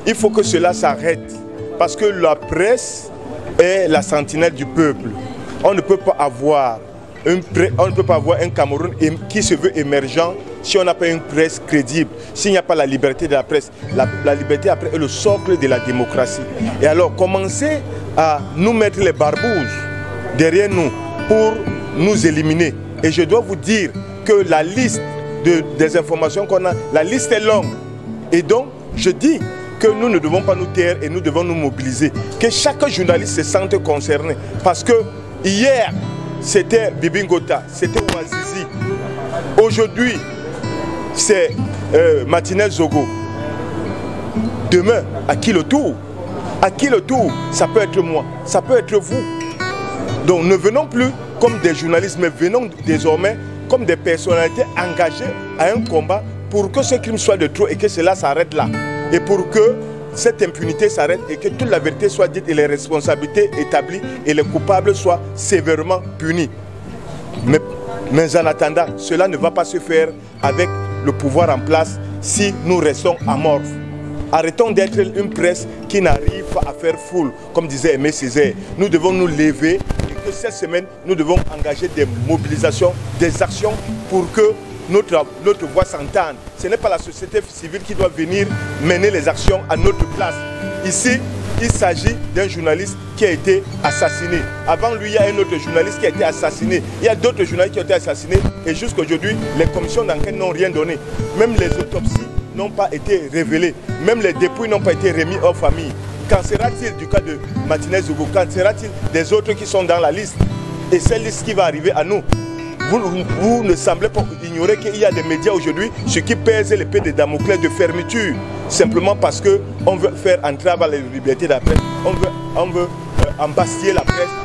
Il faut que cela s'arrête. Parce que la presse est la sentinelle du peuple. On ne peut pas avoir un Cameroun qui se veut émergent si on n'a pas une presse crédible, s'il n'y a pas la liberté de la presse. La liberté après est le socle de la démocratie. Et alors, commencer à nous mettre les barbouzes derrière nous pour nous éliminer. Et je dois vous dire que la liste des informations qu'on a, la liste est longue. Et donc, je dis que nous ne devons pas nous taire et nous devons nous mobiliser. Que chaque journaliste se sente concerné. Parce que hier, c'était Bibi Ngota, c'était Ouazizi. Aujourd'hui, c'est Martinez Zogo. Demain, à qui le tour? À qui le tour? Ça peut être moi, ça peut être vous. Donc ne venons plus comme des journalistes, mais venons désormais comme des personnalités engagées à un combat pour que ce crime soit de trop et que cela s'arrête là. Et pour que cette impunité s'arrête et que toute la vérité soit dite et les responsabilités établies et les coupables soient sévèrement punis. Mais en attendant, cela ne va pas se faire avec le pouvoir en place si nous restons amorphes. Arrêtons d'être une presse qui n'arrive pas à faire foule, comme disait Aimé Césaire. Nous devons nous lever et que cette semaine, nous devons engager des mobilisations, des actions pour que notre voix s'entende. Ce n'est pas la société civile qui doit venir mener les actions à notre place. Ici, il s'agit d'un journaliste qui a été assassiné. Avant lui, il y a un autre journaliste qui a été assassiné. Il y a d'autres journalistes qui ont été assassinés. Et jusqu'à aujourd'hui, les commissions d'enquête n'ont rien donné. Même les autopsies n'ont pas été révélées. Même les dépouilles n'ont pas été remis aux familles. Qu'en sera-t-il du cas de Martinez Zogo? Qu'en sera-t-il des autres qui sont dans la liste? Et cette liste qui va arriver à nous. Vous ne semblez pas ignorer qu'il y a des médias aujourd'hui ce qui pèse l'épée de Damoclès de fermeture. Simplement parce qu'on veut faire entrave à la liberté de la presse. On veut embastiller la presse.